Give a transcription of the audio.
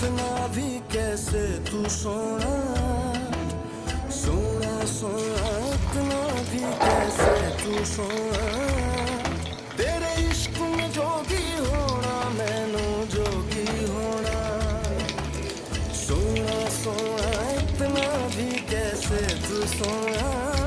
इतना भी कैसे तू सोना, सोना सोना इतना भी कैसे तू सोना। तेरे इश्क में जोगी होना, मैनू जोगी होना। सोना सोना इतना भी कैसे तू सोना।